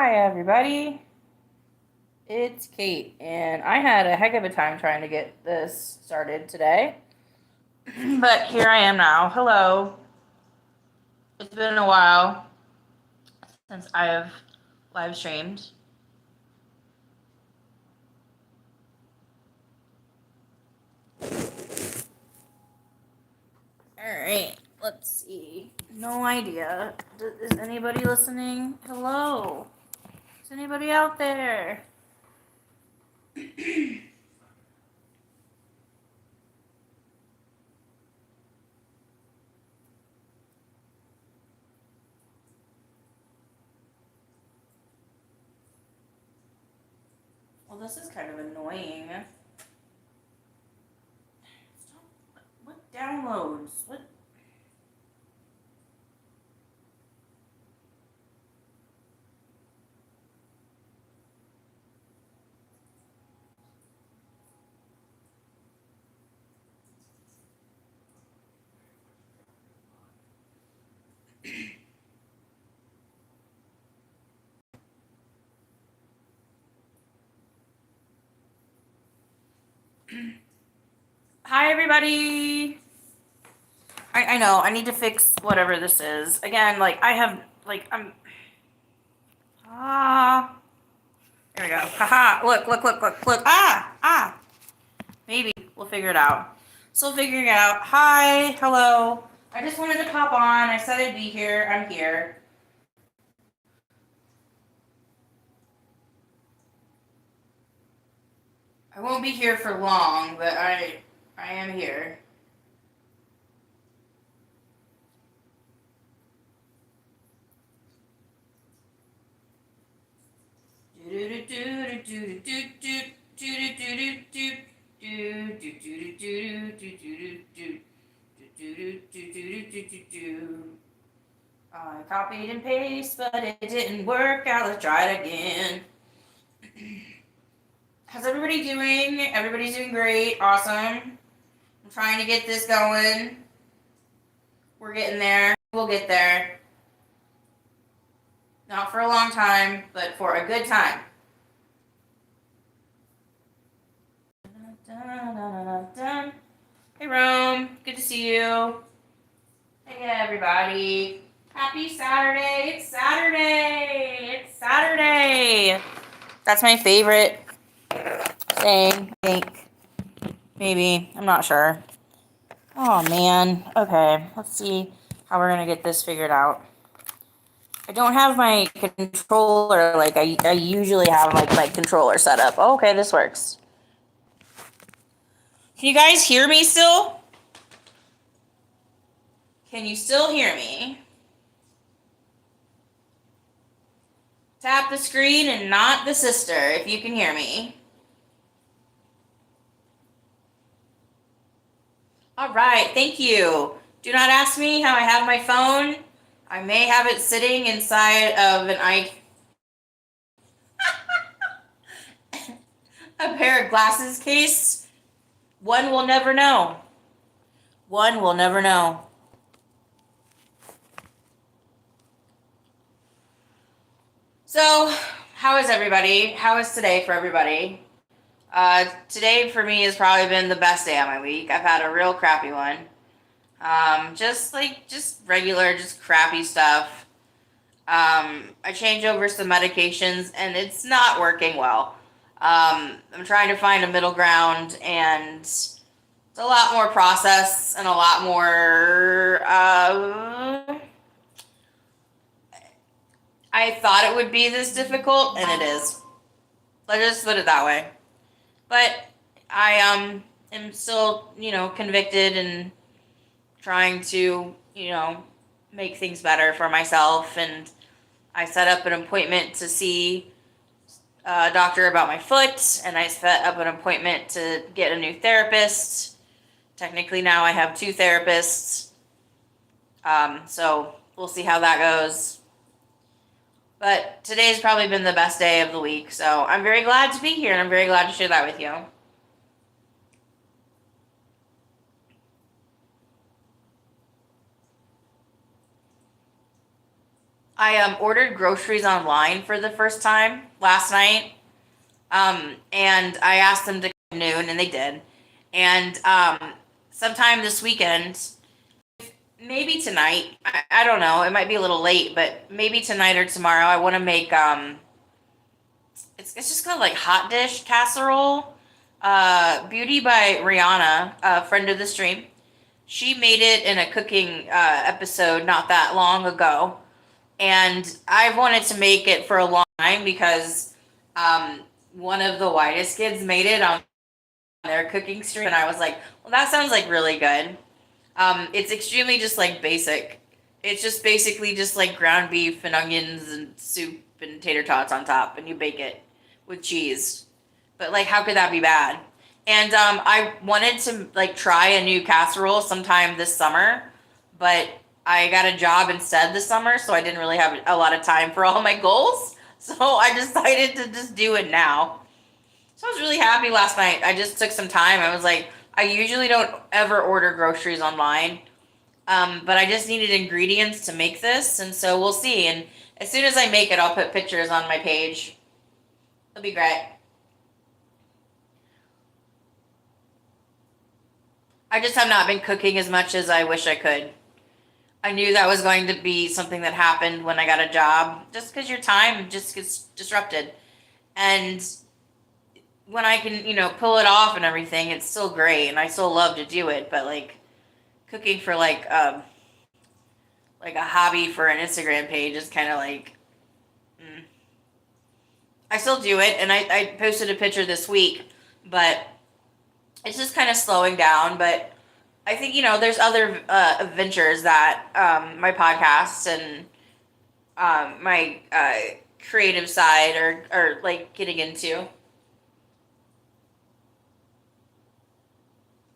Hi, everybody. It's Kate, and I had a heck of a time trying to get this started today. But here I am now. Hello. It's been a while since I've live streamed. Alright, let's see. No idea. Is anybody listening? Hello. Is anybody out there? Well, this is kind of annoying. Stop. What downloads? What? Hi, everybody. I know, I need to fix whatever this is. Again, there we go. Haha, look. Maybe we'll figure it out. Still figuring it out. Hi, hello. I just wanted to pop on. I said I'd be here. I'm here. I won't be here for long, but I am here. I copied and pasted, but it didn't work out. Let's try it again. How's everybody doing? Everybody's doing great. Awesome. I'm trying to get this going. We're getting there. We'll get there. Not for a long time, but for a good time. Hey, Rome. Good to see you. Hey, everybody. Happy Saturday. It's Saturday. It's Saturday. That's my favorite thing, I think. Maybe. I'm not sure. Oh, man. Okay. Let's see how we're going to get this figured out. I don't have my controller like I usually have like my controller set up. Oh, okay, this works. Can you guys hear me still? Can you still hear me? Tap the screen and not the sister if you can hear me. All right, thank you. Do not ask me how I have my phone. I may have it sitting inside of a pair of glasses case. One will never know. One will never know. So, how is everybody? How is today for everybody? Today for me has probably been the best day of my week. I've had a real crappy one. Just regular, just crappy stuff. I changed over some medications and it's not working well. I'm trying to find a middle ground, and it's a lot more process and a lot more, I thought it would be this difficult, and it is. Let's just put it that way. But I am still, convicted and trying to, make things better for myself. And I set up an appointment to see a doctor about my foot, and I set up an appointment to get a new therapist. Technically now I have two therapists. So we'll see how that goes. But today's probably been the best day of the week, so I'm very glad to be here, and I'm very glad to share that with you. I ordered groceries online for the first time last night. And I asked them to come noon, and they did. And sometime this weekend, maybe tonight. I don't know. It might be a little late, but maybe tonight or tomorrow. I want to make it's just called like hot dish casserole. Beauty by Rihanna, a friend of the stream. She made it in a cooking episode not that long ago, and I've wanted to make it for a long time because one of the whitest kids made it on their cooking stream, and I was like, well, that sounds like really good. It's extremely just like basic. It's just basically just like ground beef and onions and soup and tater tots on top, and you bake it with cheese. But like, how could that be bad? And I wanted to like try a new casserole sometime this summer, but I got a job instead this summer, so I didn't really have a lot of time for all my goals. So I decided to just do it now. So I was really happy last night. I just took some time. I was like, I usually don't ever order groceries online, but I just needed ingredients to make this, and so we'll see. And as soon as I make it, I'll put pictures on my page. It'll be great. I just have not been cooking as much as I wish I could. I knew that was going to be something that happened when I got a job, just because your time just gets disrupted. And when I can, pull it off and everything, it's still great, and I still love to do it. But like cooking for like a hobby for an Instagram page is kind of like, I still do it, and I posted a picture this week, but it's just kind of slowing down. But I think there's other ventures that my podcast and my creative side are like getting into.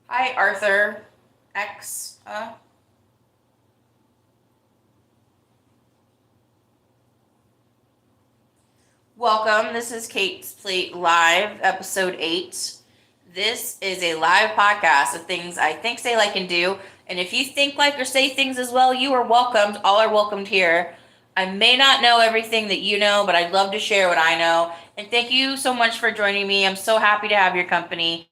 Hi, Arthur X. Welcome. This is Kate's Plate Live, episode 8. This is a live podcast of things I think, say, like, and do. And if you think, like, or say things as well, you are welcomed. All are welcomed here. I may not know everything that you know, but I'd love to share what I know. And thank you so much for joining me. I'm so happy to have your company.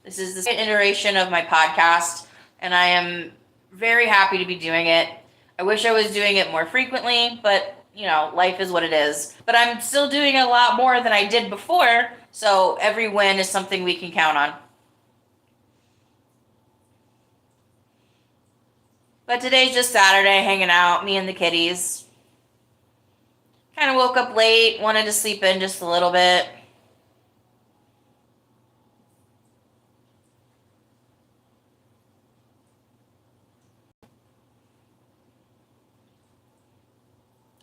This is the second iteration of my podcast, and I am very happy to be doing it. I wish I was doing it more frequently, but life is what it is. But I'm still doing a lot more than I did before, so every win is something we can count on. But today's just Saturday, hanging out, me and the kitties. Kind of woke up late, wanted to sleep in just a little bit.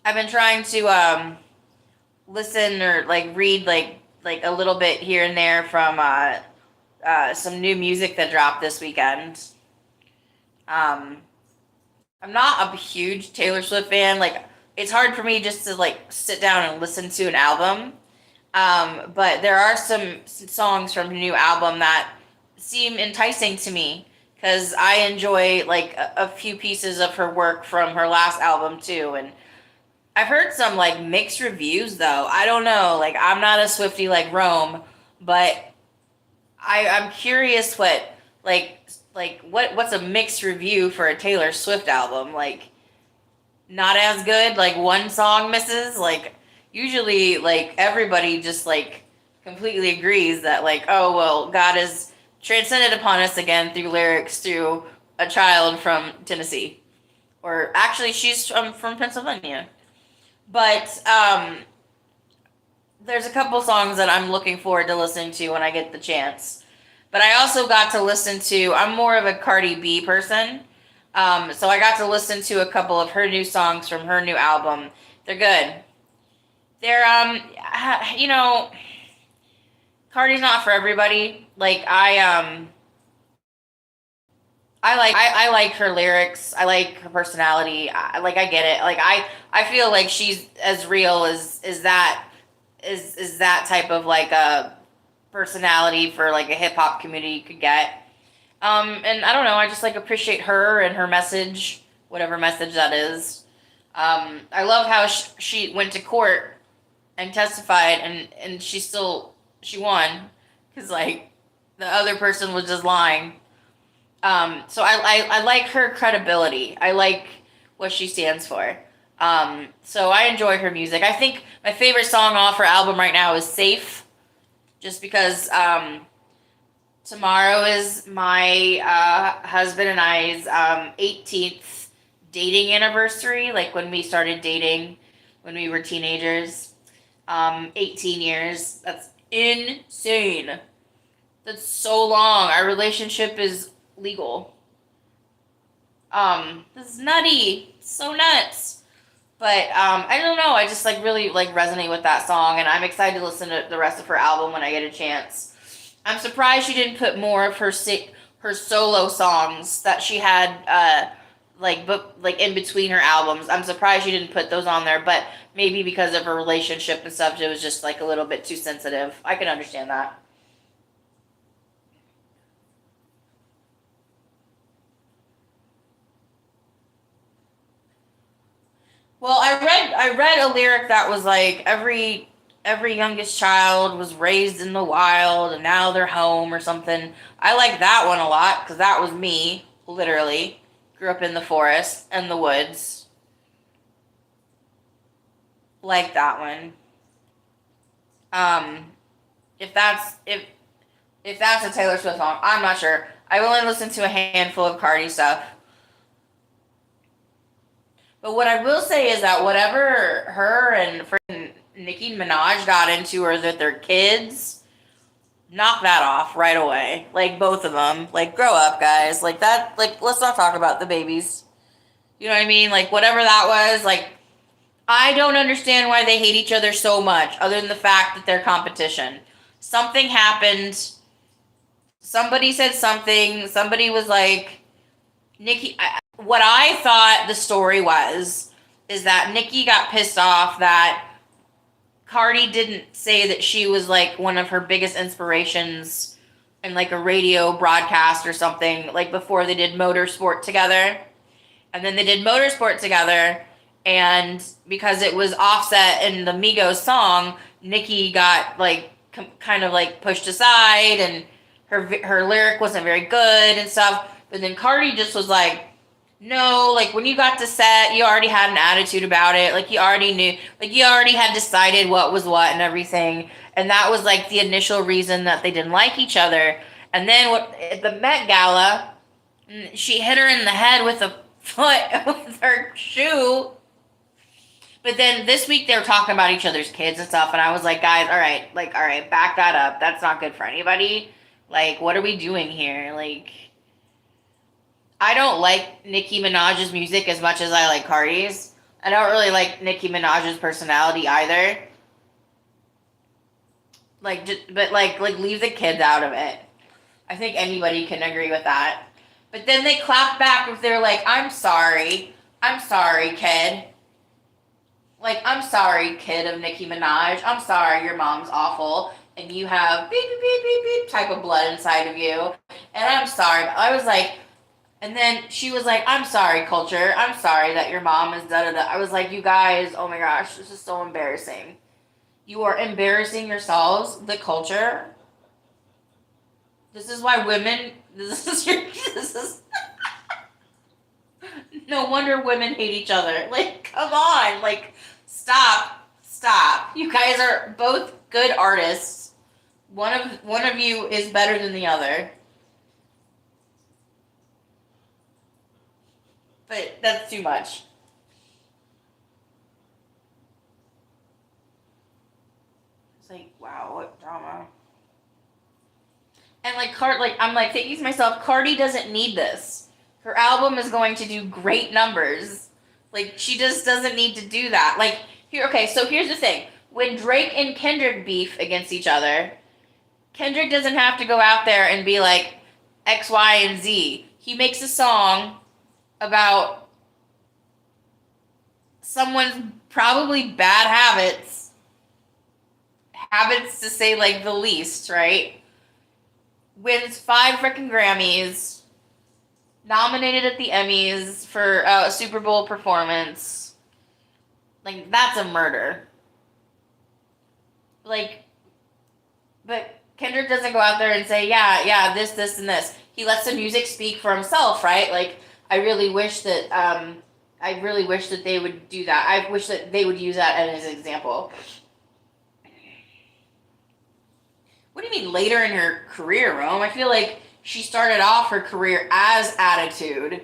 I've been trying to listen or like read like a little bit here and there from some new music that dropped this weekend. I'm not a huge Taylor Swift fan. Like, it's hard for me just to like sit down and listen to an album. But there are some songs from the new album that seem enticing to me because I enjoy like a few pieces of her work from her last album too. And I've heard some like mixed reviews though. I don't know. Like, I'm not a Swiftie like Rome, but I'm curious what's a mixed review for a Taylor Swift album? Like, not as good, like one song misses. Like, usually like everybody just like completely agrees that like, oh well, God has transcended upon us again through lyrics through a child from Tennessee. Or actually she's from Pennsylvania. But there's a couple songs that I'm looking forward to listening to when I get the chance. But I also got to listen to, I'm more of a Cardi B person. So I got to listen to a couple of her new songs from her new album. They're good. They're, Cardi's not for everybody. Like, I like her lyrics. I like her personality. I get it. Like, I feel like she's as real as that type of like a personality for like a hip hop community could get. And I don't know. I just like appreciate her and her message, whatever message that is. I love how she went to court and testified, and she won because like the other person was just lying. So I like her credibility. I like what she stands for. So I enjoy her music. I think my favorite song off her album right now is "Safe," just because tomorrow is my husband and I's 18th dating anniversary. Like when we started dating when we were teenagers. 18 years. That's insane. That's so long. Our relationship is legal. This is nutty. So nuts. But I don't know. I just like really like resonate with that song, and I'm excited to listen to the rest of her album when I get a chance. I'm surprised she didn't put more of her solo songs that she had like in between her albums. I'm surprised she didn't put those on there, but maybe because of her relationship and stuff, it was just like a little bit too sensitive. I can understand that. Well, I read a lyric that was like every youngest child was raised in the wild and now they're home or something. I like that one a lot because that was me, literally. Grew up in the forest and the woods. Like that one. Um, if that's a Taylor Swift song, I'm not sure. I've only listened to a handful of Cardi stuff. But what I will say is that whatever her and freaking Nicki Minaj got into, or that their kids, knock that off right away. Like both of them. Like grow up, guys. Like that. Like let's not talk about the babies. You know what I mean? Like whatever that was. Like I don't understand why they hate each other so much, other than the fact that they're competition. Something happened. Somebody said something. Somebody was like, Nikki. What I thought the story was is that Nikki got pissed off that Cardi didn't say that she was like one of her biggest inspirations in like a radio broadcast or something, like before they did Motorsport together. And then they did Motorsport together, and because it was Offset in the Migos song, Nikki got like kind of like pushed aside, and her lyric wasn't very good and stuff. But then Cardi just was like, no, like when you got to set, you already had an attitude about it. Like you already knew, like you already had decided what was what and everything. And that was like the initial reason that they didn't like each other. And then what at the Met Gala, she hit her in the head with a foot with her shoe. But then this week they were talking about each other's kids and stuff, and I was like, guys, all right, back that up. That's not good for anybody. Like, what are we doing here? Like, I don't like Nicki Minaj's music as much as I like Cardi's. I don't really like Nicki Minaj's personality either. Like, just, but like leave the kids out of it. I think anybody can agree with that. But then they clap back if they're like, I'm sorry, kid. Like, I'm sorry, kid of Nicki Minaj. I'm sorry, your mom's awful, and you have beep beep beep beep beep type of blood inside of you. And I'm sorry. I was like, and then she was like, I'm sorry, culture. I'm sorry that your mom is da da da. I was like, you guys, oh my gosh, this is so embarrassing. You are embarrassing yourselves, the culture. This is why women, this is, no wonder women hate each other. Like, come on. Like, stop. You guys are both good artists. One of you is better than the other. But that's too much. It's like, wow, what drama. And like I'm like thinking to myself, Cardi doesn't need this. Her album is going to do great numbers. Like she just doesn't need to do that. Like here, okay, so here's the thing. When Drake and Kendrick beef against each other, Kendrick doesn't have to go out there and be like X, Y, and Z. He makes a song about someone's probably bad habits to say like the least, right? Wins 5 freaking Grammys, nominated at the Emmys for a Super Bowl performance. Like, that's a murder. Like, but Kendrick doesn't go out there and say, yeah, this, and this. He lets the music speak for himself, right? Like, I really wish that they would do that. I wish that they would use that as an example. What do you mean later in her career, Rome? I feel like she started off her career as Attitude.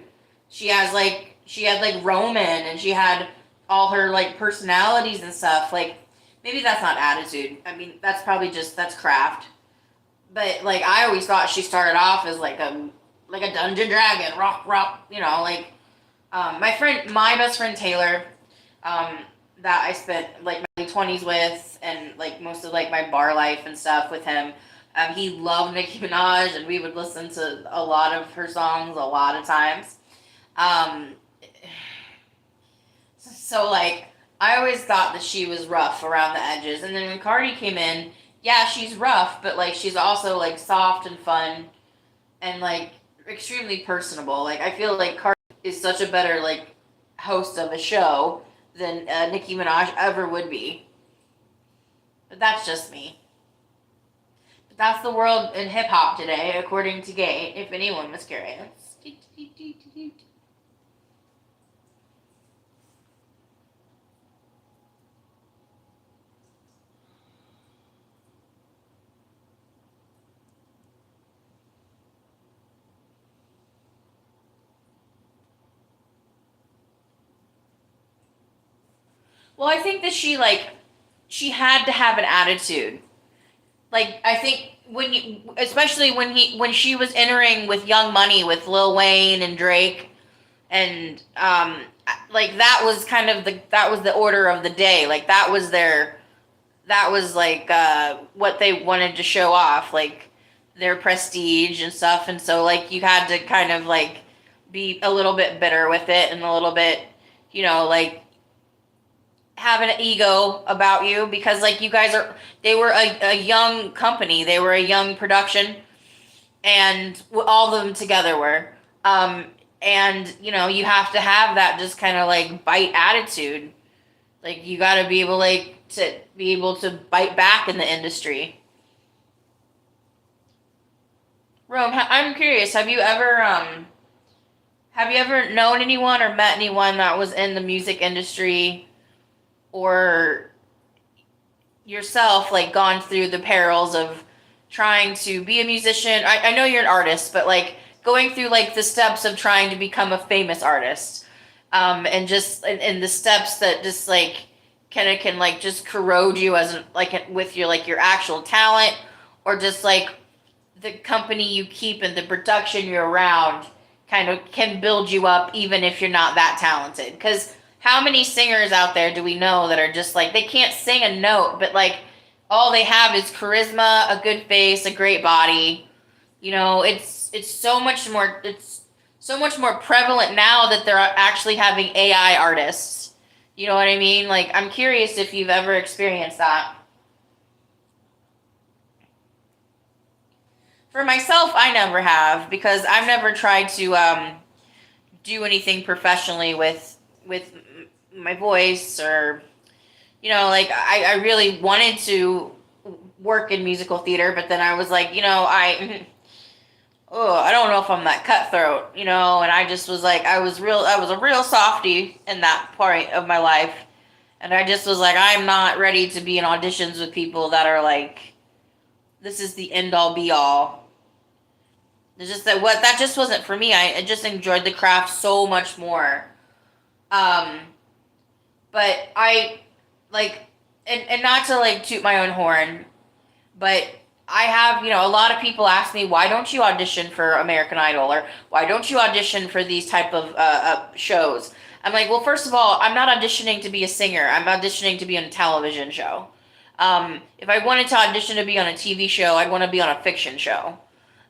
She had like Roman, and she had all her like personalities and stuff. Like, maybe that's not Attitude. I mean, that's Craft. But like, I always thought she started off as like a dungeon dragon, rock, like my best friend Taylor, that I spent like my 20s with, and like most of like my bar life and stuff with him. He loved Nicki Minaj, and we would listen to a lot of her songs a lot of times. Um, so like, I always thought that she was rough around the edges, and then when Cardi came in, yeah, she's rough, but like she's also like soft and fun, and like extremely personable. Like, I feel like Cardi is such a better like host of a show than Nicki Minaj ever would be. But that's just me. But that's the world in hip hop today, according to Gay, if anyone was curious. Well, I think that she had to have an attitude. Like, I think especially when she was entering with Young Money with Lil Wayne and Drake, and like that was kind of that was the order of the day. Like, that was like what they wanted to show off, like their prestige and stuff. And so like you had to kind of like be a little bit bitter with it, and a little bit, like have an ego about you, because like they were a young company, they were a young production, and all of them together were, and you have to have that just kind of like bite attitude. Like, you got to be able to bite back in the industry. Rome, I'm curious, have you ever known anyone or met anyone that was in the music industry, or yourself, like, gone through the perils of trying to be a musician? I know you're an artist, but like going through like the steps of trying to become a famous artist, and just and the steps that just like can like just corrode you as like with your actual talent, or just like the company you keep and the production you're around kind of can build you up even if you're not that talented. Because how many singers out there do we know that are just like, they can't sing a note, but like all they have is charisma, a good face, a great body. It's so much more prevalent now that they're actually having AI artists. You know what I mean? Like, I'm curious if you've ever experienced that. For myself, I never have, because I've never tried to do anything professionally with my voice, or like I really wanted to work in musical theater, but then I was like, I don't know if I'm that cutthroat, and I just was like, I was a real softie in that point of my life, and I just was like, I'm not ready to be in auditions with people that are like, this is the end all be all. It's just that just wasn't for me. I just enjoyed the craft so much more. Um, but I like, and not to like toot my own horn, but I have, a lot of people ask me, why don't you audition for American Idol, or why don't you audition for these type of shows? I'm like, well, first of all, I'm not auditioning to be a singer. I'm auditioning to be on a television show. If I wanted to audition to be on a TV show, I'd want to be on a fiction show.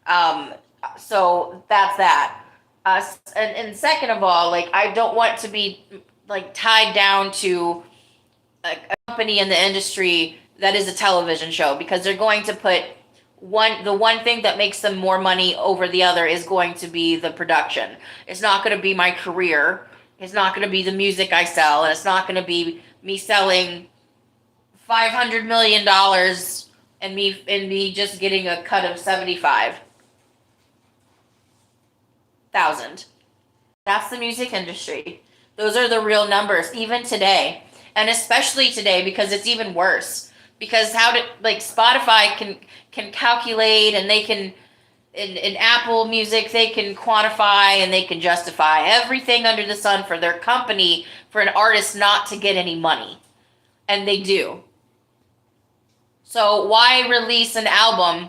Um, so that's that. And second of all, like, I don't want to be like tied down to a company in the industry that is a television show, because they're going to put the one thing that makes them more money over the other is going to be the production. It's not going to be my career. It's not going to be the music I sell, and it's not going to be me selling $500 million and me just getting a cut of 75,000. That's the music industry. Those are the real numbers, even today. And especially today, because it's even worse. Because Spotify can calculate, and they can, in Apple Music, they can quantify and they can justify everything under the sun for their company, for an artist not to get any money. And they do. So why release an album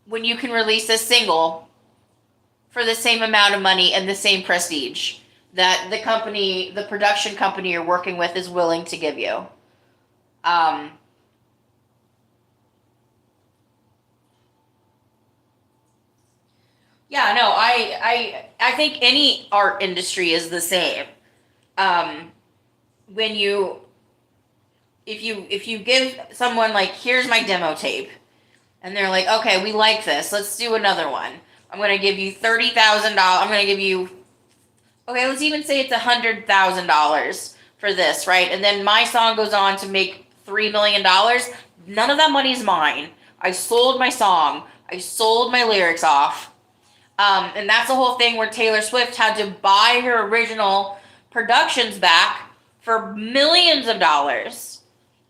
when you can release a single for the same amount of money and the same prestige that the production company you're working with is willing to give you? Yeah, no, I think any art industry is the same. Um, when you if you give someone, like, here's my demo tape, and they're like, okay, we like this, let's do another one. I'm gonna give you $30,000. I'm gonna give you, okay, let's even say it's $100,000 for this, right? And then my song goes on to make $3 million. None of that money is mine. I sold my song. I sold my lyrics off. And that's the whole thing where Taylor Swift had to buy her original productions back for millions of dollars.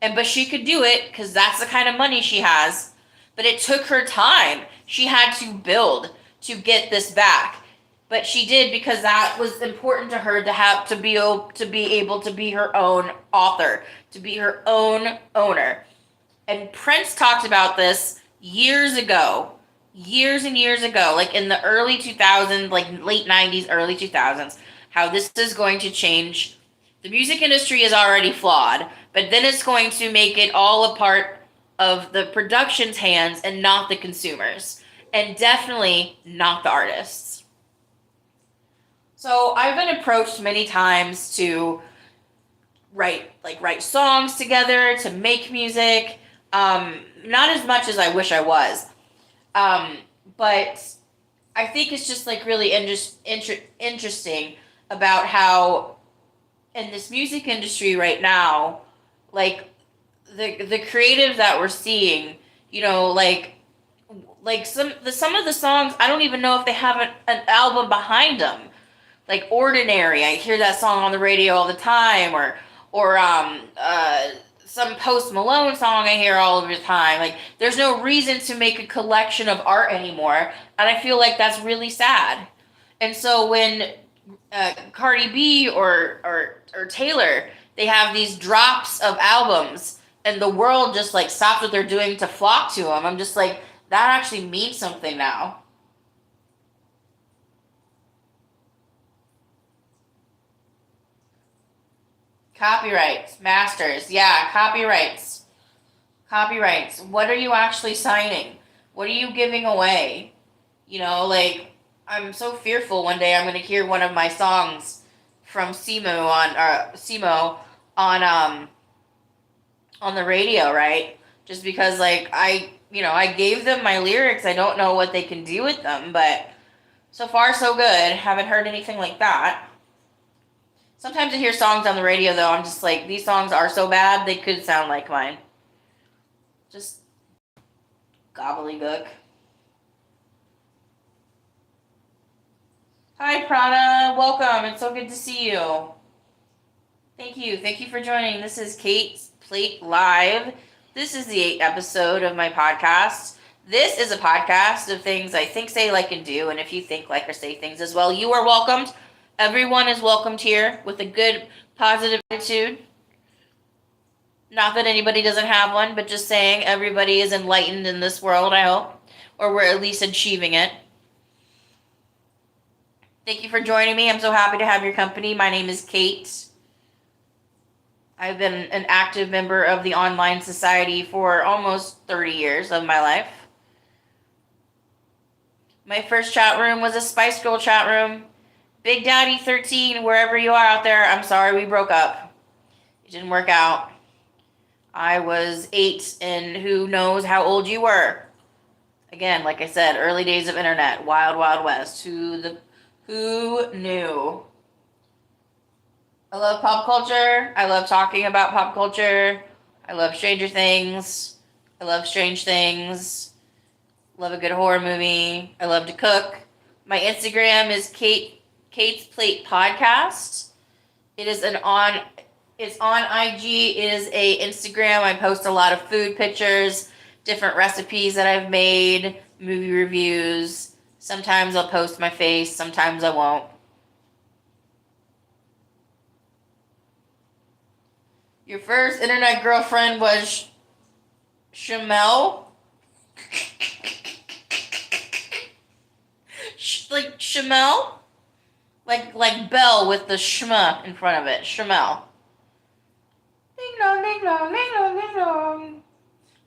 But she could do it because that's the kind of money she has. But it took her time. She had to build to get this back. But she did, because that was important to her, to be able to be her own author, to be her own owner. And Prince talked about this years and years ago, like in the early 2000s, like late 90s, early 2000s, how this is going to change. The music industry is already flawed, but then it's going to make it all a part of the production's hands and not the consumers, and definitely not the artists. So I've been approached many times to write songs together, to make music. Not as much as I wish I was. But I think it's just like really interesting about how in this music industry right now, like the creative that we're seeing, some of the songs, I don't even know if they have an album behind them. Like Ordinary, I hear that song on the radio all the time, or some Post Malone song I hear all of the time. Like, there's no reason to make a collection of art anymore, and I feel like that's really sad. And so when Cardi B or Taylor, they have these drops of albums, and the world just like stops what they're doing to flock to them, I'm just like, that actually means something now. Copyrights, masters, yeah, copyrights. Copyrights. What are you actually signing? What are you giving away? Like, I'm so fearful one day I'm going to hear one of my songs from Simo on the radio, right? Just because, like, I gave them my lyrics. I don't know what they can do with them, but so far so good. Haven't heard anything like that. Sometimes I hear songs on the radio, though, I'm just like, these songs are so bad, they could sound like mine. Just gobbledygook. Hi, Prana. Welcome. It's so good to see you. Thank you. Thank you for joining. This is Kate's Plate Live. This is the 8th episode of my podcast. This is a podcast of things I think, say, like, and do. And if you think, like, or say things as well, you are welcomed. Everyone is welcomed here with a good, positive attitude. Not that anybody doesn't have one, but just saying everybody is enlightened in this world, I hope. Or we're at least achieving it. Thank you for joining me. I'm so happy to have your company. My name is Kate. I've been an active member of the online society for almost 30 years of my life. My first chat room was a Spice Girl chat room. Big Daddy 13, wherever you are out there, I'm sorry we broke up. It didn't work out. I was 8, and who knows how old you were. Again, like I said, early days of internet, wild, wild west. Who knew? I love pop culture. I love talking about pop culture. I love Stranger Things. I love Strange Things. Love a good horror movie. I love to cook. My Instagram is Kate's Plate Podcast. It is it's on IG. It is a Instagram. I post a lot of food pictures, different recipes that I've made, movie reviews. Sometimes I'll post my face, sometimes I won't. Your first internet girlfriend was Shamel? Like Shamel? Like Bell with the shma in front of it. Shamel. Ding dong, ding dong, ding dong, ding dong.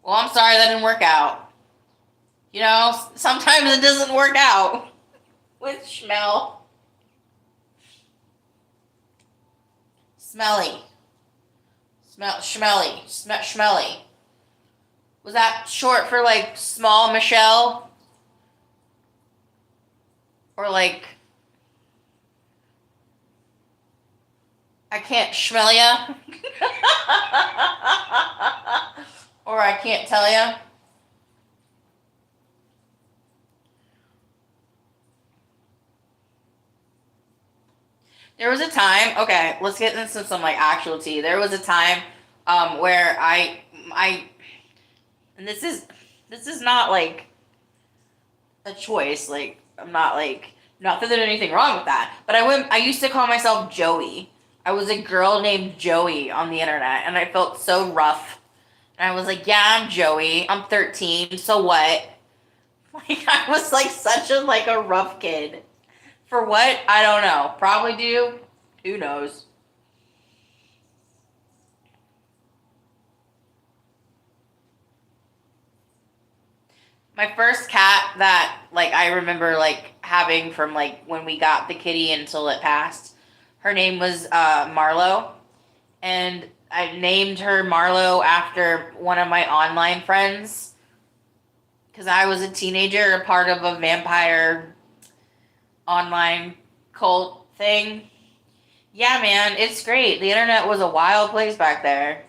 Well, I'm sorry that didn't work out. You know, sometimes it doesn't work out with Shmel. Smelly. Schmelly. Was that short for like small Michelle? Or like, I can't smell ya? Or I can't tell ya? There was a time, okay, let's get into some like actual tea. There was a time where and this is not like a choice, like I'm not like, not that there's anything wrong with that, but I used to call myself Joey. I was a girl named Joey on the internet and I felt so rough. And I was like, yeah, I'm Joey. I'm 13, so what? Like I was like such a rough kid. For what? I don't know. Probably do. Who knows? My first cat that like I remember like having from like when we got the kitty until it passed, her name was Marlo, and I named her Marlo after one of my online friends because I was a teenager, a part of a vampire online cult thing. Yeah, man, it's great. The internet was a wild place back there.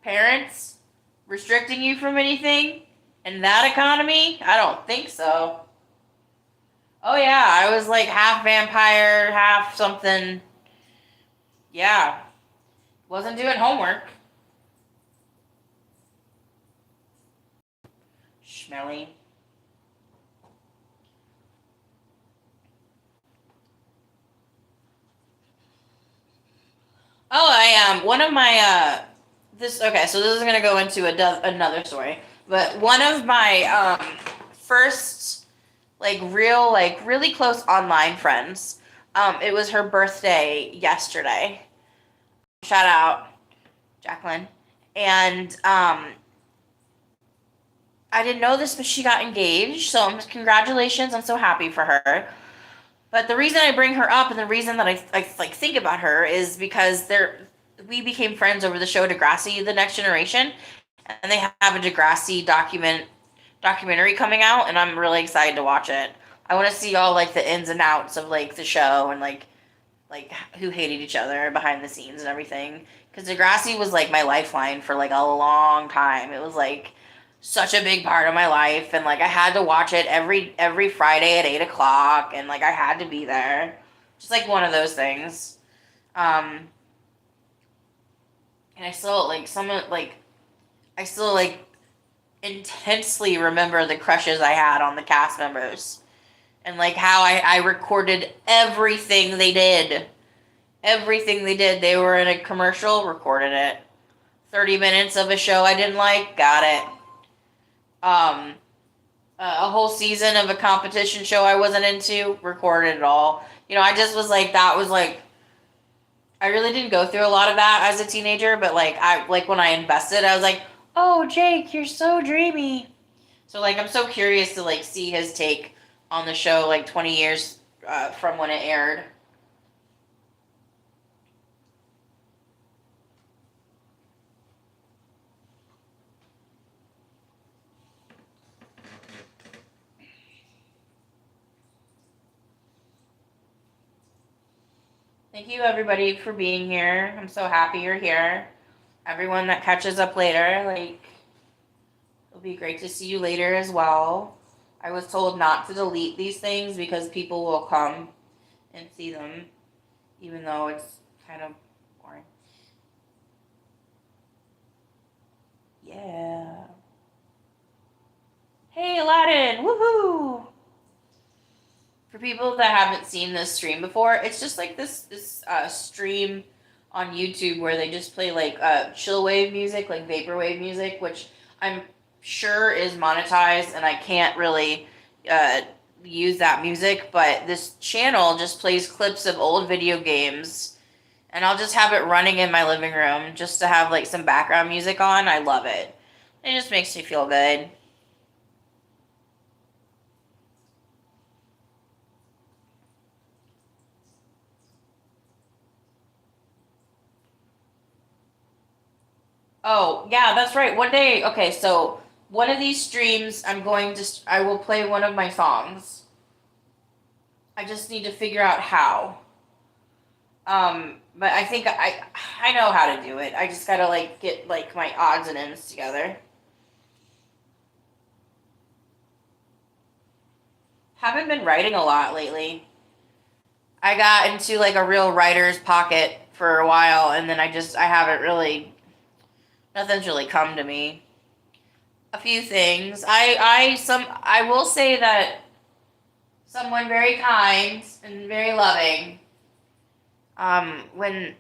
Parents restricting you from anything in that economy? I don't think so. Oh yeah, I was like half vampire, half something. Yeah, wasn't doing homework. Schmelly. Oh, I am. One of my this okay, so this is gonna go into another story, but one of my first like really close online friends, it was her birthday yesterday. Shout out, Jacqueline, and I didn't know this, but she got engaged. So congratulations! I'm so happy for her. But the reason I bring her up and the reason that I like think about her is because we became friends over the show Degrassi: The Next Generation, and they have a Degrassi documentary coming out, and I'm really excited to watch it. I want to see all like the ins and outs of like the show and like who hated each other behind the scenes and everything. Because Degrassi was like my lifeline for like a long time. It was like such a big part of my life, and like I had to watch it every Friday at 8 o'clock, and like I had to be there. Just like one of those things. Um, and I still like I still like intensely remember the crushes I had on the cast members and like how I recorded everything they did. Everything they did. They were in a commercial, recorded it. 30 minutes of a show I didn't like, got it. Um, a whole season of a competition show I wasn't into, recorded it all. You know, I just was like, that was like, I really didn't go through a lot of that as a teenager, but like, when I invested, I was like, oh, Jake, you're so dreamy. So like, I'm so curious to like see his take on the show like 20 years from when it aired. Thank you, everybody, for being here. I'm so happy you're here. Everyone that catches up later, like, it'll be great to see you later as well. I was told not to delete these things because people will come and see them, even though it's kind of boring. Yeah. Hey, Aladdin! Woohoo! For people that haven't seen this stream before, it's just like this stream on YouTube where they just play like chill wave music, like vaporwave music, which I'm sure is monetized, and I can't really use that music. But this channel just plays clips of old video games, and I'll just have it running in my living room just to have like some background music on. I love it. It just makes me feel good. Oh, yeah, that's right. One day, okay, so one of these streams, I will play one of my songs. I just need to figure out how. But I think I know how to do it. I just gotta like get like my odds and ends together. Haven't been writing a lot lately. I got into like a real writer's pocket for a while, and then I haven't really, nothing's really come to me. A few things. I will say that someone very kind and very loving, when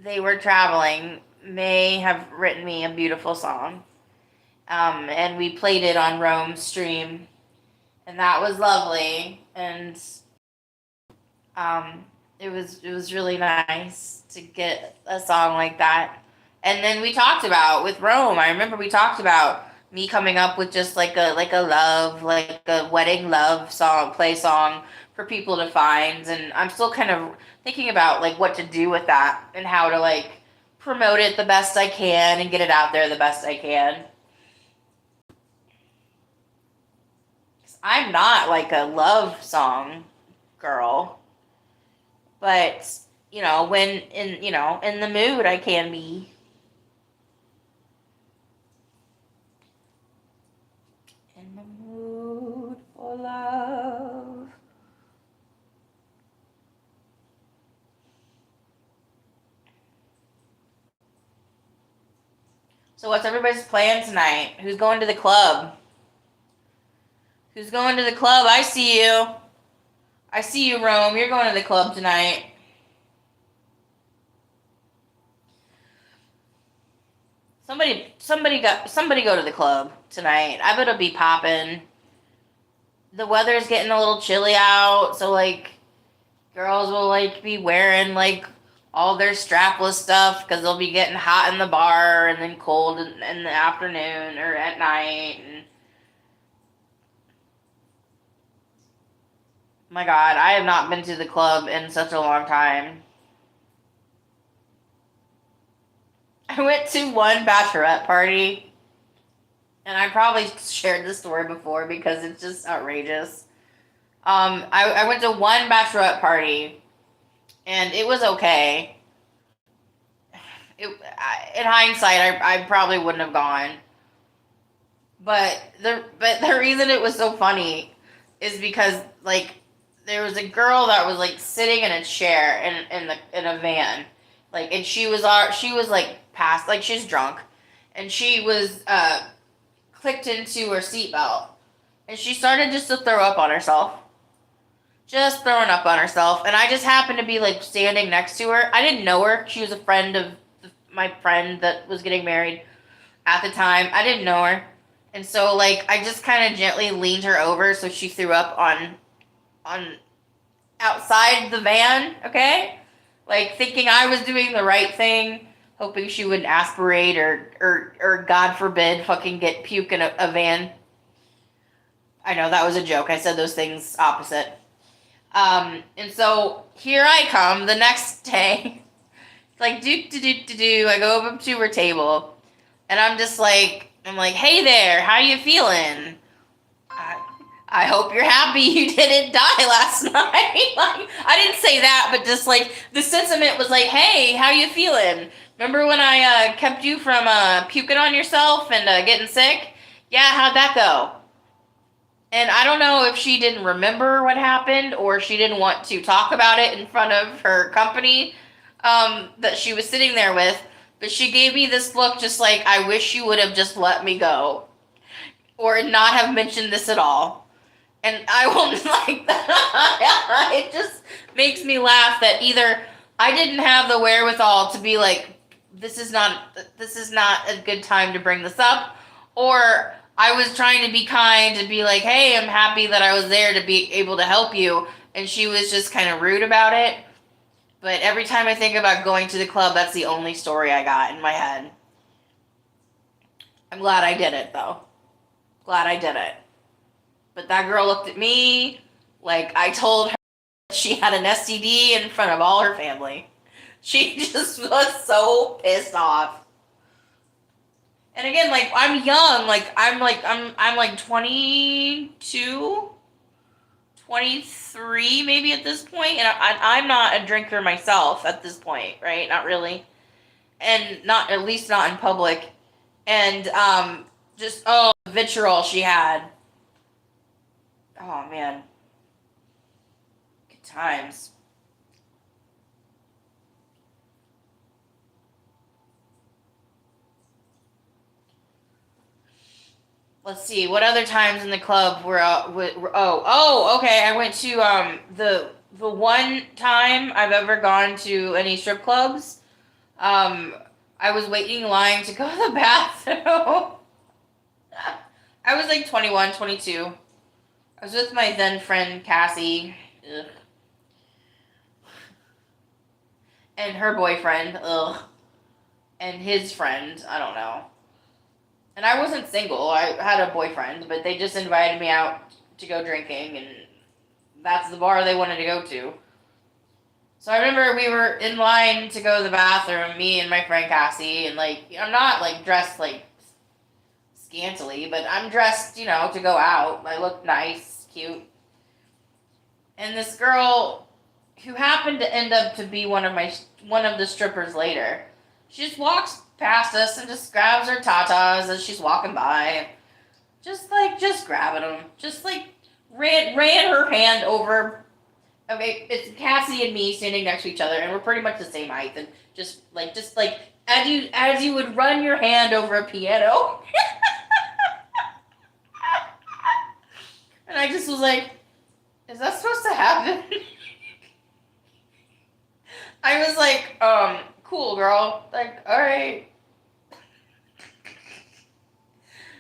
they were traveling, may have written me a beautiful song. And we played it on Rome's stream, and that was lovely. And it was really nice to get a song like that. And then we talked about with Rome. I remember we talked about me coming up with just like a wedding love song, play song for people to find. And I'm still kind of thinking about like what to do with that and how to like promote it the best I can and get it out there the best I can. I'm not like a love song girl, but when in the mood I can be. In the mood for love. So what's everybody's plan tonight? Who's going to the club? Who's going to the club? I see you. I see you, Rome. You're going to the club tonight. Somebody go to the club tonight. I better be popping. The weather's getting a little chilly out, so like girls will like be wearing like all their strapless stuff because they'll be getting hot in the bar and then cold in the afternoon or at night. And my God, I have not been to the club in such a long time. I went to one bachelorette party, and I probably shared this story before because it's just outrageous. I went to one bachelorette party, and it was okay. In hindsight, I probably wouldn't have gone. But the reason it was so funny is because like there was a girl that was like sitting in a chair in a van, like, and she was like past, like she's drunk, and she was clicked into her seatbelt, and she started just to throw up on herself, just throwing up on herself, and I just happened to be like standing next to her. I didn't know her. She was a friend of my friend that was getting married at the time. I didn't know her, and so like I just kind of gently leaned her over so she threw up on outside the van, okay? Like thinking I was doing the right thing, hoping she wouldn't aspirate or God forbid fucking get puke in a van. I know that was a joke. I said those things opposite. And so here I come the next day. It's like do. I go up to her table, and I'm like, hey there, how you feeling? I hope you're happy you didn't die last night. Like, I didn't say that, but just like the sentiment was like, hey, how you feeling? Remember when I kept you from puking on yourself and getting sick? Yeah, how'd that go? And I don't know if she didn't remember what happened or she didn't want to talk about it in front of her company that she was sitting there with, but she gave me this look just like, I wish you would have just let me go or not have mentioned this at all. And I won't like that. It just makes me laugh that either I didn't have the wherewithal to be like, this is not a good time to bring this up, or I was trying to be kind and be like, hey, I'm happy that I was there to be able to help you, and she was just kind of rude about it. But every time I think about going to the club, that's the only story I got in my head. I'm glad I did it, though. Glad I did it. But that girl looked at me like I told her she had an STD in front of all her family. She just was so pissed off. And again, like, I'm young, I'm 22, 23 maybe at this point, and I'm not a drinker myself at this point, right? Not really. And not, at least not in public. And, just, oh, the vitriol she had. Oh, man. Good times. Let's see, what other times in the club were okay, I went to the one time I've ever gone to any strip clubs. I was waiting in line to go to the bathroom. I was like 21, 22. I was with my then friend Cassie. Ugh. And her boyfriend, ugh. And his friend, I don't know. And I wasn't single. I had a boyfriend, but they just invited me out to go drinking, and that's the bar they wanted to go to. So I remember we were in line to go to the bathroom, me and my friend Cassie, and like, I'm not like dressed like scantily, but I'm dressed, to go out. I look nice, cute. And this girl, who happened to end up to be one of the strippers later, she just walks past us and just grabs her tatas as she's walking by. Just grabbing them. Just like ran her hand over. Okay, it's Cassie and me standing next to each other, and we're pretty much the same height. And just like as you would run your hand over a piano. And I just was like, is that supposed to happen? I was like, cool, girl. Like, all right.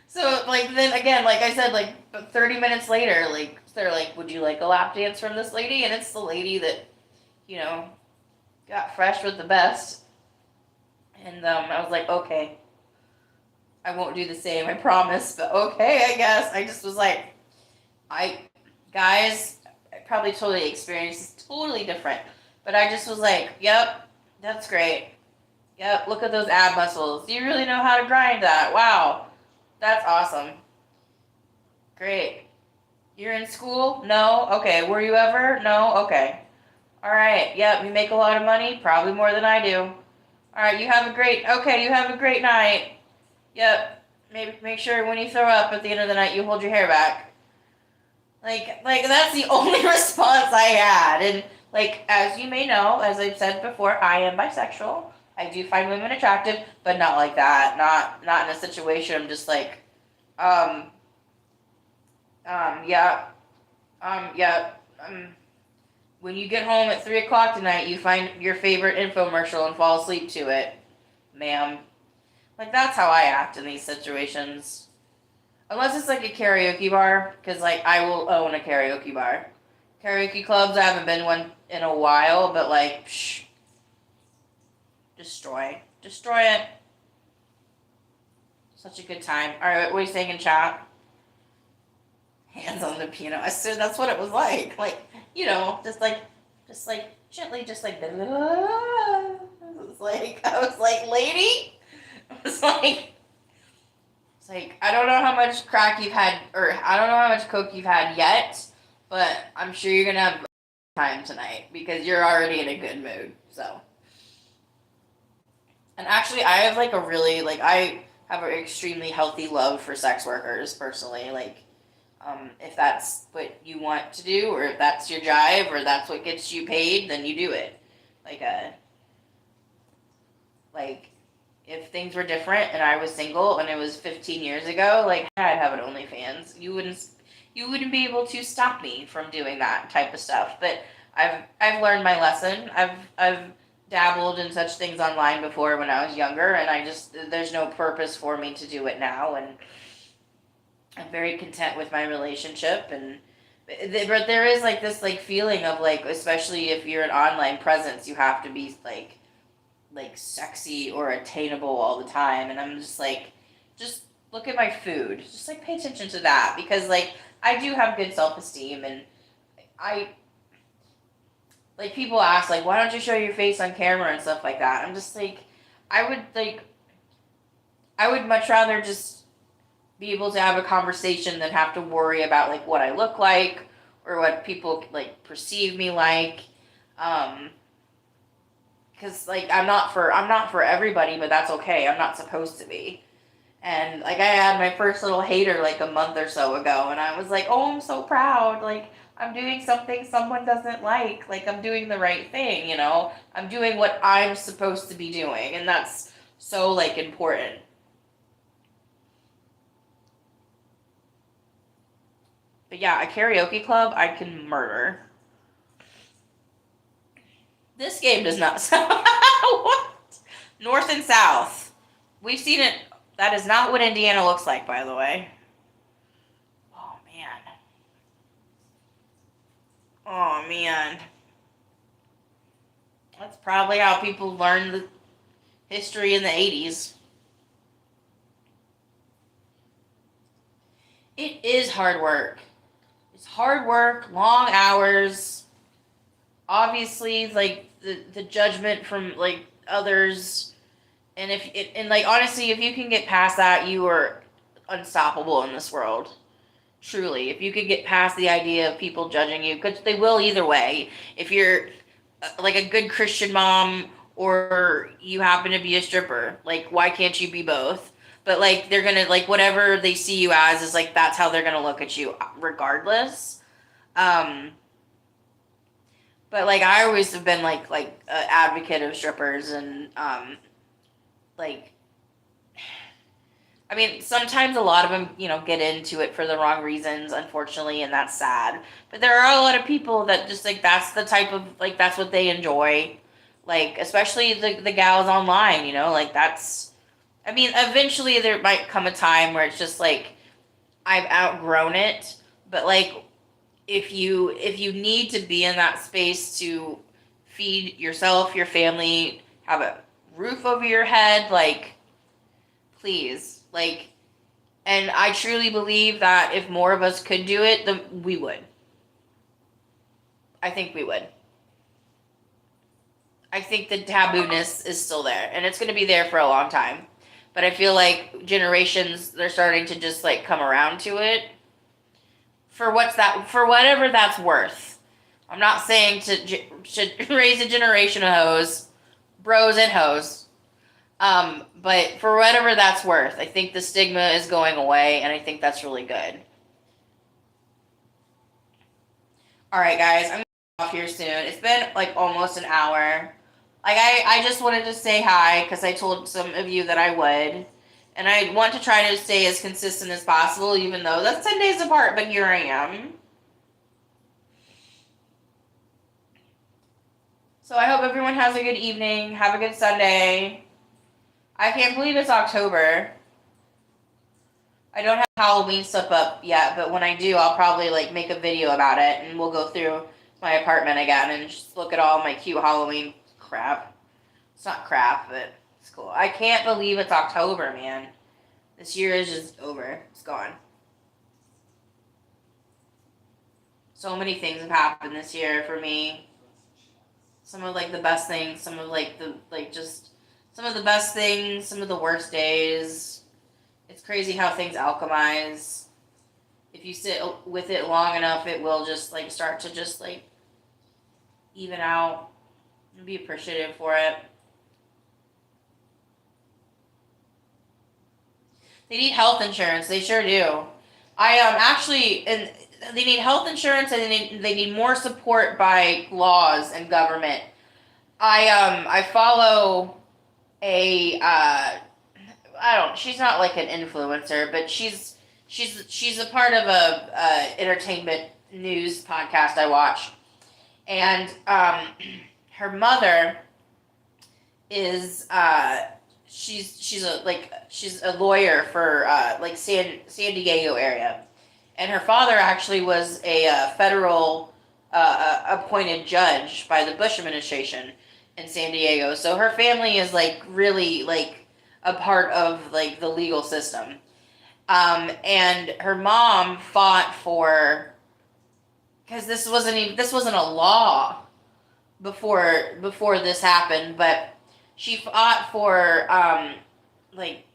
So, like, then again, like I said, like 30 minutes later, like, they're like, would you like a lap dance from this lady? And it's the lady that, got fresh with the best. And I was like, okay. I won't do the same, I promise. But okay, I guess. I just was like, guys, I probably totally experienced this totally different. But I just was like, yep, that's great. Yep, look at those ab muscles. You really know how to grind that. Wow. That's awesome. Great. You're in school? No? Okay. Were you ever? No? Okay. All right. Yep, you make a lot of money? Probably more than I do. All right, you have a great night. Yep. Maybe make sure when you throw up at the end of the night, you hold your hair back. Like that's the only response I had. And like, as you may know, as I've said before, I am bisexual. I do find women attractive, but not like that. Not in a situation I'm just like, when you get home at 3 o'clock tonight, you find your favorite infomercial and fall asleep to it, ma'am. Like, that's how I act in these situations. Unless it's like a karaoke bar, because like I will own a karaoke bar. Karaoke clubs, I haven't been one in a while, but like, destroy it. Such a good time. All right, what are you saying in chat? Hands on the piano. I said that's what it was like. Like, just like gently, just like. It was like, I was like, lady. I was like, Like, I don't know how much crack you've had, or I don't know how much coke you've had yet, but I'm sure you're gonna have time tonight because you're already in a good mood. So, and actually, I have like a really like I have an extremely healthy love for sex workers personally. Like, if that's what you want to do, or if that's your jive, or that's what gets you paid, then you do it. Like, like if things were different and I was single and it was 15 years ago, like I'd have an OnlyFans. You wouldn't be able to stop me from doing that type of stuff. But I've learned my lesson. I've dabbled in such things online before when I was younger, and there's no purpose for me to do it now, and I'm very content with my relationship. And but there is like this like feeling of like, especially if you're an online presence, you have to be like sexy or attainable all the time, and I'm just like, just look at my food, just like pay attention to that, because like I do have good self-esteem, and I like, people ask like, why don't you show your face on camera and stuff like that. I'm just like, I would like I would much rather just be able to have a conversation than have to worry about like what I look like or what people like perceive me like. um because like I'm not for everybody, but that's okay. I'm not supposed to be. And like I had my first little hater like a month or so ago, and I was like, oh, I'm so proud. Like I'm doing something someone doesn't like. Like I'm doing the right thing, you know. I'm doing what I'm supposed to be doing, and that's so like important. But yeah, a karaoke club I can murder. This game does not sound. What? North and South. We've seen it. That is not what Indiana looks like, by the way. Oh man. Oh man. That's probably how people learned the history in the 80s. It is hard work. It's hard work, long hours. Obviously, like the judgment from like others, and if it and like honestly, if you can get past that, you are unstoppable in this world. Truly, if you could get past the idea of people judging you, because they will either way. If you're like a good Christian mom, or you happen to be a stripper, like why can't you be both? But like they're gonna like whatever they see you as is like that's how they're gonna look at you regardless. Um, but like I always have been like an advocate of strippers, and like I mean, sometimes a lot of them, get into it for the wrong reasons, unfortunately, and that's sad. But there are a lot of people that just like that's the type of like that's what they enjoy. Like especially the gals online, like that's I mean, eventually there might come a time where it's just like I've outgrown it, but like if you need to be in that space to feed yourself, your family, have a roof over your head, like please, like and I truly believe that if more of us could do it, then we would. I think we would. I think the taboo-ness is still there, and it's going to be there for a long time. But I feel like generations, they're starting to just like come around to it for whatever that's worth. I'm not saying should raise a generation of hoes, bros and hoes. But for whatever that's worth, I think the stigma is going away, and I think that's really good. All right, guys, I'm off here soon. It's been like almost an hour. Like I just wanted to say hi because I told some of you that I would, and I want to try to stay as consistent as possible, even though that's 10 days apart. But here I am. So I hope everyone has a good evening. Have a good Sunday. I can't believe it's October. I don't have Halloween stuff up yet, but when I do, I'll probably like make a video about it, and we'll go through my apartment again and just look at all my cute Halloween crap. It's not crap, but it's cool. I can't believe it's October, man. This year is just over. It's gone. So many things have happened this year for me. Some of like the best things, some of like the like just some of the best things, some of the worst days. It's crazy how things alchemize. If you sit with it long enough, it will just like start to just like even out and be appreciative for it. They need health insurance. They sure do. I actually, and they need health insurance, and they need more support by laws and government. I follow a I don't. She's not like an influencer, but she's a part of a entertainment news podcast I watch, and her mother is she's a lawyer for like San Diego area, and her father actually was a federal appointed judge by the Bush administration in San Diego. So her family is like really like a part of like the legal system. And her mom fought for, because this wasn't a law before this happened, but she fought for like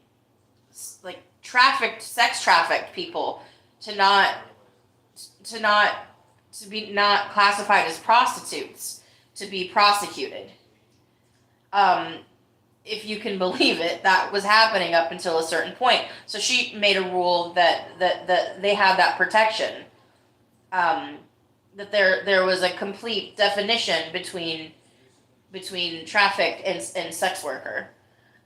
sex trafficked people to be not classified as prostitutes, to be prosecuted. If you can believe it, that was happening up until a certain point. So she made a rule that they have that protection. That there was a complete definition between trafficked and sex worker,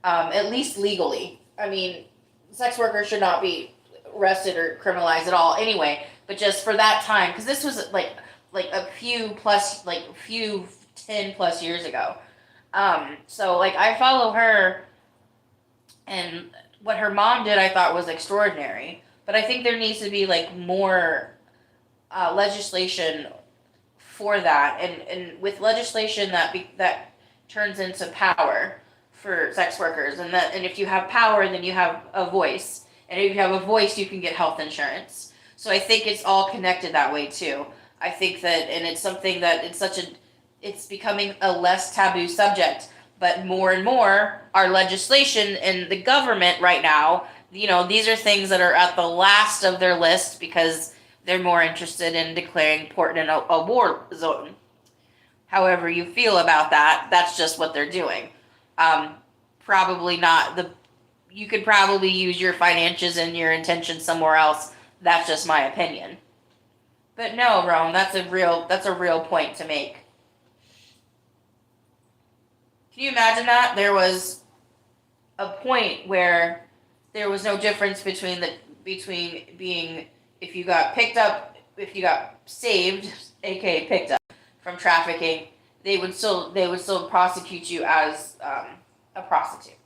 at least legally. I mean, sex workers should not be arrested or criminalized at all anyway, but just for that time, because this was like a few 10+ years ago. So like I follow her, and what her mom did I thought was extraordinary, but I think there needs to be like more legislation for that, and with legislation that turns into power for sex workers, and if you have power, then you have a voice, and if you have a voice, you can get health insurance. So I think it's all connected that way too. I think that, and it's something that it's becoming a less taboo subject, but more and more our legislation and the government right now, these are things that are at the last of their list because they're more interested in declaring Portland a war zone. However you feel about that, that's just what they're doing. Probably not you could probably use your finances and your intentions somewhere else. That's just my opinion. But no, Rome, that's a real point to make. Can you imagine that? There was a point where there was no difference between being, if you got saved, aka picked up from trafficking, they would still prosecute you as a prostitute.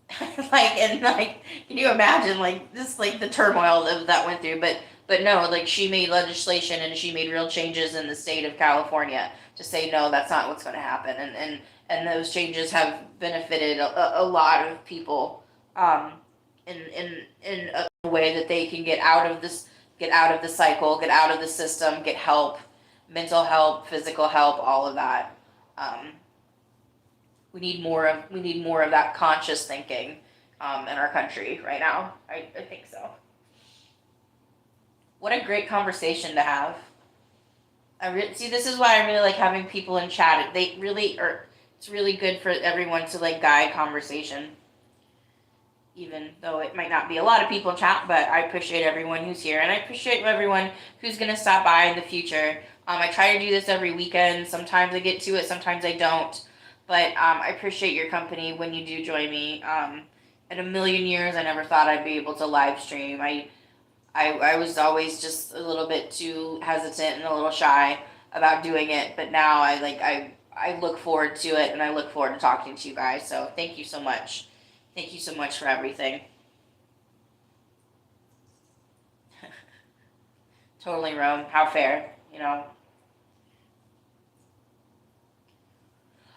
Can you imagine the turmoil that went through? But no, she made legislation and she made real changes in the state of California to say no, that's not what's going to happen, and those changes have benefited a lot of people in a way that they can get out of the cycle, get out of the system, get help, mental help, physical help, all of that. We need more of that conscious thinking in our country right now. I think so. What a great conversation to have. See, this is why I really like having people in chat. They really are. It's really good for everyone to guide conversation. Even though it might not be a lot of people in chat, but I appreciate everyone who's here, and I appreciate everyone who's going to stop by in the future. I try to do this every weekend. Sometimes I get to it, sometimes I don't. But I appreciate your company when you do join me. In a million years, I never thought I'd be able to live stream. I was always just a little bit too hesitant and a little shy about doing it, but now I look forward to it, and I look forward to talking to you guys. So thank you so much. Thank you so much for everything. Totally, Rome. How fair,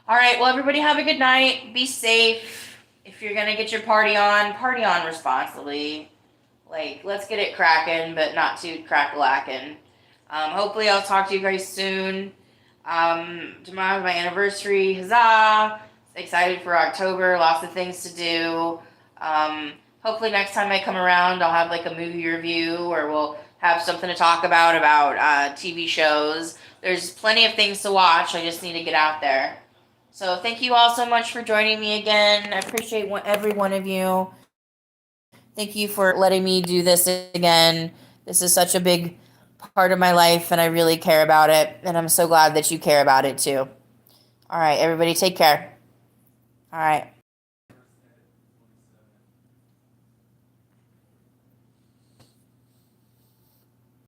All right, well, everybody have a good night. Be safe. If you're going to get your party on responsibly. Let's get it cracking, but not too crack-a-lackin'. Hopefully I'll talk to you guys soon. Tomorrow's my anniversary. Huzzah! Excited for October. Lots of things to do. hopefully next time I come around, I'll have like a movie review, or we'll have something to talk about TV shows. There's plenty of things to watch. I just need to get out there. So thank you all so much for joining me again. I appreciate every one of you. Thank you for letting me do this again. This is such a big part of my life, and I really care about it. And I'm so glad that you care about it too. All right, everybody, take care. All right.